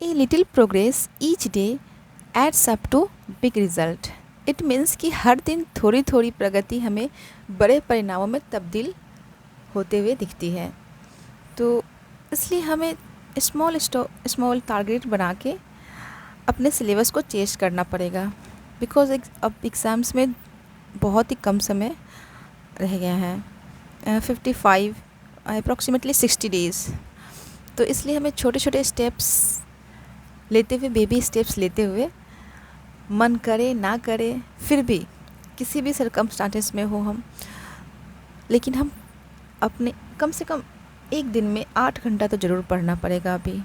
A little progress each day adds up to big result. It means कि हर दिन थोड़ी थोड़ी प्रगति हमें बड़े परिणामों में तब्दील होते हुए दिखती है। तो इसलिए हमें स्मॉल टारगेट बना के अपने सिलेबस को चेंज करना पड़ेगा, बिकॉज अब एग्ज़ाम्स में बहुत ही कम समय रह गया है, 55 अप्रॉक्सीमेटली 60 डेज़। तो इसलिए हमें छोटे छोटे स्टेप्स लेते हुए, बेबी स्टेप्स लेते हुए, मन करे ना करे फिर भी किसी भी सरकमस्टांसेस में हो हम, लेकिन हम अपने कम से कम एक दिन में 8 घंटा तो ज़रूर पढ़ना पड़ेगा अभी।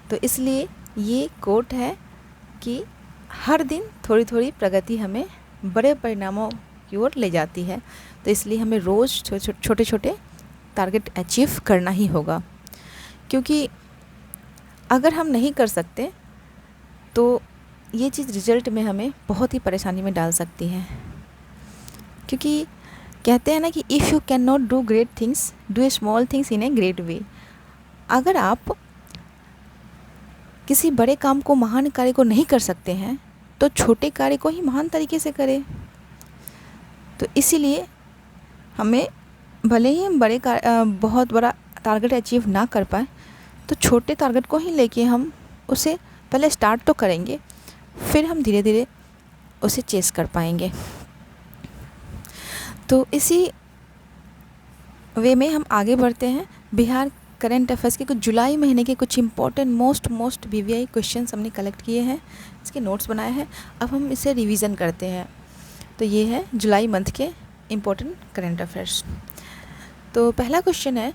तो इसलिए ये कोट है कि हर दिन थोड़ी थोड़ी प्रगति हमें बड़े परिणामों की ओर ले जाती है। तो इसलिए हमें रोज़ छोटे छोटे टारगेट अचीव करना ही होगा, क्योंकि अगर हम नहीं कर सकते तो ये चीज़ रिज़ल्ट में हमें बहुत ही परेशानी में डाल सकती है। क्योंकि कहते हैं ना कि if you can not do great things, do small things in a great way. अगर आप किसी बड़े काम को, महान कार्य को नहीं कर सकते हैं, तो छोटे कार्य को ही महान तरीके से करें। तो इसीलिए हमें भले ही हम बहुत बड़ा टारगेट अचीव ना कर पाए, तो छोटे टारगेट को ही लेके हम उसे पहले स्टार्ट तो करेंगे, फिर हम धीरे धीरे उसे चेस कर पाएंगे। तो इसी वे में हम आगे बढ़ते हैं। बिहार करंट अफेयर्स के कुछ जुलाई महीने के कुछ इम्पोर्टेंट मोस्ट BVI क्वेश्चंस हमने कलेक्ट किए हैं, इसके नोट्स बनाए हैं। अब हम इसे रिवीजन करते हैं। तो ये है जुलाई मंथ के इम्पोर्टेंट करंट अफेयर्स। तो पहला क्वेश्चन है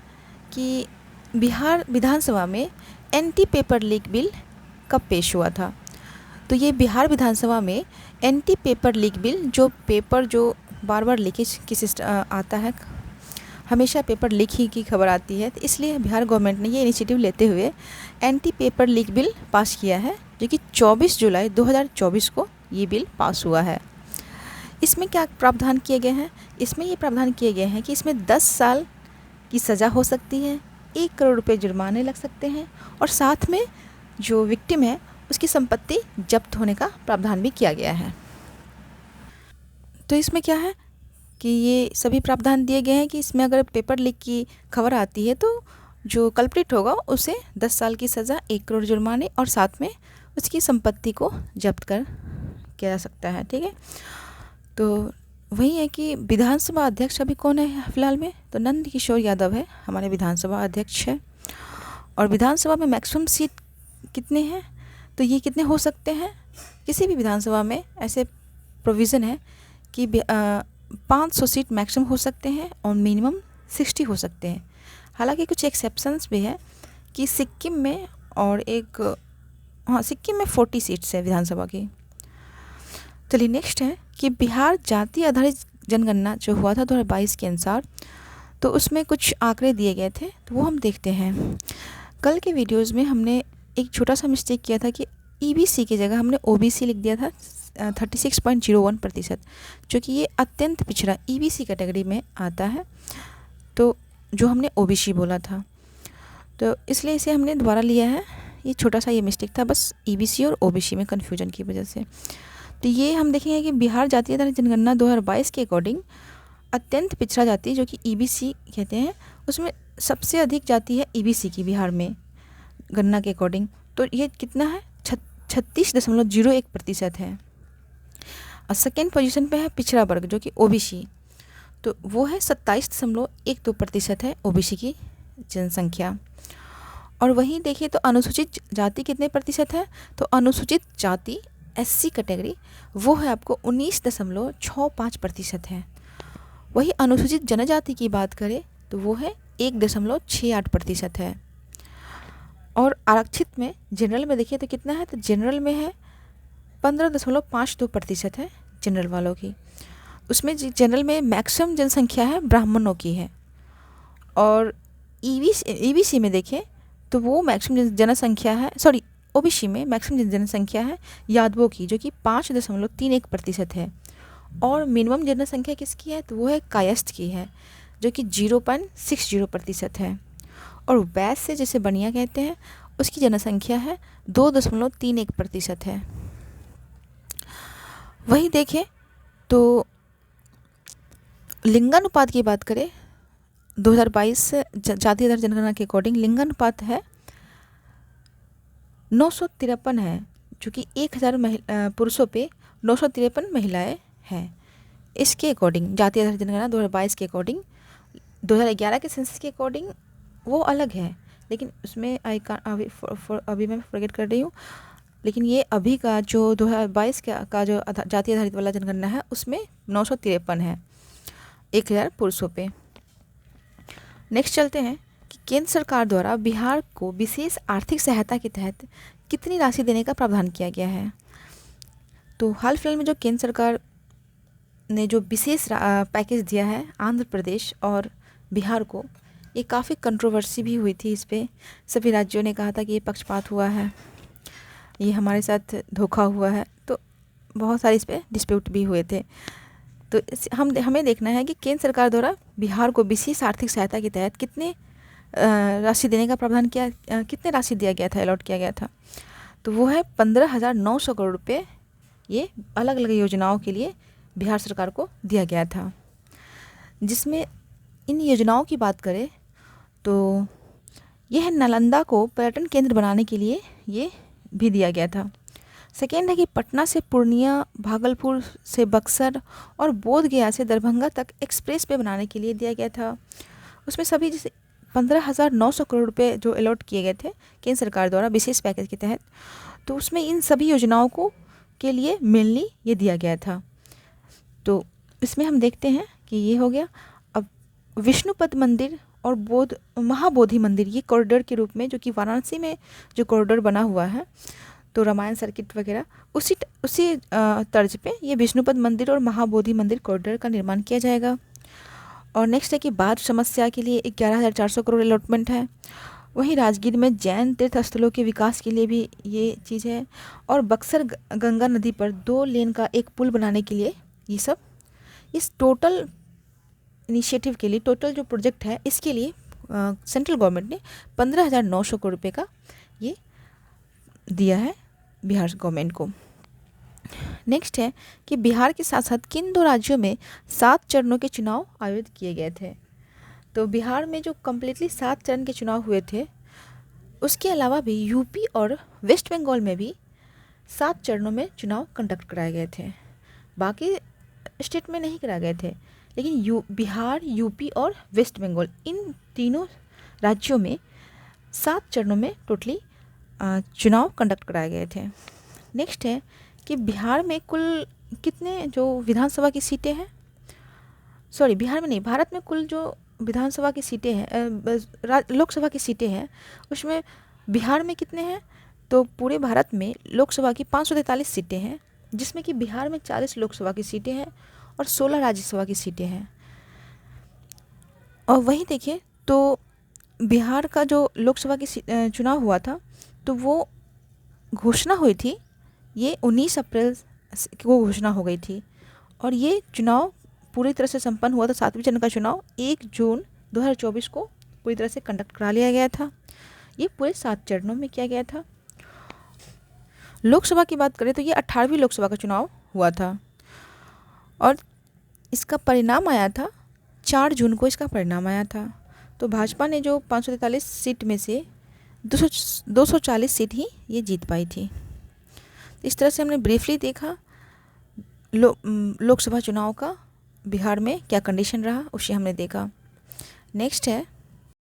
कि बिहार विधानसभा में एंटी पेपर लीक बिल कब पेश हुआ था। तो ये बिहार विधानसभा में एंटी पेपर लीक बिल, जो पेपर जो बार बार लीकेज की आता है, हमेशा पेपर लीक ही की खबर आती है, तो इसलिए बिहार गवर्नमेंट ने ये इनिशिएटिव लेते हुए anti paper leak bill pass किया है, जो कि 24 जुलाई 2024 को ये बिल पास हुआ है। इसमें क्या प्रावधान किए गए हैं? इसमें ये प्रावधान किए गए हैं कि इसमें 10 साल की सज़ा हो सकती है, 1 करोड़ रुपये जुर्माने लग सकते हैं, और साथ में जो विक्टिम है उसकी संपत्ति जब्त होने का प्रावधान भी किया गया है। तो इसमें क्या है कि ये सभी प्रावधान दिए गए हैं कि इसमें अगर पेपर लीक की खबर आती है तो जो कल्प्रिट होगा उसे 10 साल की सज़ा, 1 करोड़ जुर्माने, और साथ में उसकी संपत्ति को जब्त कर किया जा सकता है। ठीक है, तो वही है कि विधानसभा अध्यक्ष अभी कौन है फ़िलहाल में? तो नंद किशोर यादव है हमारे विधानसभा अध्यक्ष है। और विधानसभा में मैक्सिमम सीट कितने हैं? तो ये कितने हो सकते हैं? किसी भी विधानसभा में ऐसे प्रोविज़न है कि 500 सीट मैक्सिमम हो सकते हैं और मिनिमम 60 हो सकते हैं। हालांकि कुछ एक्सेप्शंस भी है कि सिक्किम में और सिक्किम में 40 सीट्स है विधानसभा की। चलिए नेक्स्ट है कि बिहार जाति आधारित जनगणना जो हुआ था 2022 के अनुसार, तो उसमें कुछ आंकड़े दिए गए थे, तो वो हम देखते हैं। कल के वीडियोज़ में हमने एक छोटा सा मिस्टेक किया था कि EBC की जगह हमने OBC लिख दिया था 36.01%, जो कि ये अत्यंत पिछड़ा EBC कैटेगरी में आता है, तो जो हमने OBC बोला था, तो इसलिए इसे हमने दोबारा लिया है। ये छोटा सा ये मिस्टेक था, बस EBC और OBC में कन्फ्यूजन की वजह से। तो ये हम देखेंगे कि बिहार जातीय आधारित जनगणना 2022 के अकॉर्डिंग अत्यंत पिछड़ा जाति, जो कि EBC कहते हैं, उसमें सबसे अधिक जाति है EBC की बिहार में गणना के अकॉर्डिंग। तो ये कितना है? 36.01% है। और सेकेंड पोजीशन पे है पिछड़ा वर्ग, जो कि OBC, तो वो है 27.12% है OBC की जनसंख्या। और वहीं देखिए तो अनुसूचित जाति कितने प्रतिशत है? तो अनुसूचित जाति SC कैटेगरी वो है आपको 19.65% है। वही अनुसूचित जनजाति की बात करें तो वो है 1.68% है। और आरक्षित में, जनरल में देखिए तो कितना है? तो जनरल में है 15.52% है जनरल वालों की। उसमें जनरल में मैक्सिमम जनसंख्या है ब्राह्मणों की है। और EBC में देखें तो वो मैक्सिमम जनसंख्या है, OBC में मैक्सिमम जनसंख्या है यादवों की, जो कि 5.31% है। और मिनिमम जनसंख्या किसकी है? तो वो है कायस्थ की है, जो कि 0.60% है। और वैश्य जिसे बनिया कहते हैं उसकी जनसंख्या है 2.31% है। वही देखें तो लिंगानुपात की बात करें 2022 जातीय आधार जनगणना के अकॉर्डिंग लिंगानुपात है 953 है, जो कि 1000 पुरुषों पे 953 महिलाएं हैं। इसके अकॉर्डिंग जातीय आधार जनगणना 2022 के अकॉर्डिंग, 2011 के सेंसस के अकॉर्डिंग वो अलग है, लेकिन उसमें अभी मैं फॉरगेट कर रही हूँ, लेकिन ये अभी का जो 2022 का जो जातीय आधारित वाला जनगणना है उसमें 953 है 1000 पुरुषों पे। नेक्स्ट चलते हैं कि केंद्र सरकार द्वारा बिहार को विशेष आर्थिक सहायता के तहत कितनी राशि देने का प्रावधान किया गया है। तो हाल फिलहाल में जो केंद्र सरकार ने जो विशेष पैकेज दिया है आंध्र प्रदेश और बिहार को, ये काफ़ी कंट्रोवर्सी भी हुई थी। इस पर सभी राज्यों ने कहा था कि ये पक्षपात हुआ है, ये हमारे साथ धोखा हुआ है, तो बहुत सारे इस पर डिस्प्यूट भी हुए थे। तो हमें देखना है कि केंद्र सरकार द्वारा बिहार को विशेष आर्थिक सहायता के तहत कितने राशि देने का प्रावधान किया, कितने राशि दिया गया था, अलॉट किया गया था। तो वो है 15,900 करोड़ रुपये। ये अलग अलग योजनाओं के लिए बिहार सरकार को दिया गया था, जिसमें इन योजनाओं की बात करें तो यह नालंदा को पर्यटन केंद्र बनाने के लिए ये भी दिया गया था। सेकेंड है कि पटना से पूर्णिया, भागलपुर से बक्सर और बोध गया से दरभंगा तक एक्सप्रेस वे बनाने के लिए दिया गया था। उसमें सभी जैसे 15,900 करोड़ रुपए जो अलॉट किए गए थे केंद्र सरकार द्वारा विशेष पैकेज के तहत, तो उसमें इन सभी योजनाओं को के लिए मेनली ये दिया गया था। तो इसमें हम देखते हैं कि ये हो गया। अब विष्णुपद मंदिर और महाबोधि मंदिर, ये कॉरिडोर के रूप में, जो कि वाराणसी में जो कॉरिडोर बना हुआ है, तो रामायण सर्किट वगैरह उसी तर्ज पे ये विष्णुपद मंदिर और महाबोधि मंदिर कॉरिडोर का निर्माण किया जाएगा। और नेक्स्ट है कि बाढ़ समस्या के लिए 11,400 करोड़ अलॉटमेंट है। वहीं राजगीर में जैन तीर्थ स्थलों के विकास के लिए भी ये चीज़ है। और बक्सर गंगा नदी पर 2 लेन का एक पुल बनाने के लिए ये सब, इस टोटल इनिशिएटिव के लिए, टोटल जो प्रोजेक्ट है इसके लिए सेंट्रल गवर्नमेंट ने 15,900 करोड़ रुपये का ये दिया है बिहार गवर्नमेंट को। नेक्स्ट है कि बिहार के साथ साथ किन 2 राज्यों में 7 चरणों के चुनाव आयोजित किए गए थे। तो बिहार में जो कम्प्लीटली 7 चरण के चुनाव हुए थे, उसके अलावा भी यूपी और वेस्ट बंगाल में भी 7 चरणों में चुनाव कंडक्ट कराए गए थे। बाकी स्टेट में नहीं कराए गए थे, लेकिन बिहार, यूपी और वेस्ट बंगाल, इन तीनों राज्यों में 7 चरणों में टोटली चुनाव कंडक्ट कराए गए थे। नेक्स्ट है कि बिहार में कुल कितने जो विधानसभा की सीटें हैं, सॉरी बिहार में नहीं, भारत में कुल जो विधानसभा की सीटें हैं, लोकसभा की सीटें हैं, उसमें बिहार में कितने हैं, तो पूरे भारत में लोकसभा की 543 सीटें हैं, जिसमें कि बिहार में 40 लोकसभा की सीटें हैं और 16 राज्यसभा की सीटें हैं। और वहीं देखिए तो बिहार का जो लोकसभा की चुनाव हुआ था, तो वो घोषणा हुई थी, ये 19 अप्रैल को घोषणा हो गई थी, और ये चुनाव पूरी तरह से संपन्न हुआ था। 7वें चरण का चुनाव 1 जून 2024 को पूरी तरह से कंडक्ट करा लिया गया था। ये पूरे 7 चरणों में किया गया था। लोकसभा की बात करें तो ये 18वीं लोकसभा का चुनाव हुआ था, और इसका परिणाम आया था 4 जून को इसका परिणाम आया था। तो भाजपा ने जो 543 सीट में से 240 सीट ही ये जीत पाई थी। इस तरह से हमने ब्रीफली देखा लोकसभा चुनाव का बिहार में क्या कंडीशन रहा, उसे हमने देखा। नेक्स्ट है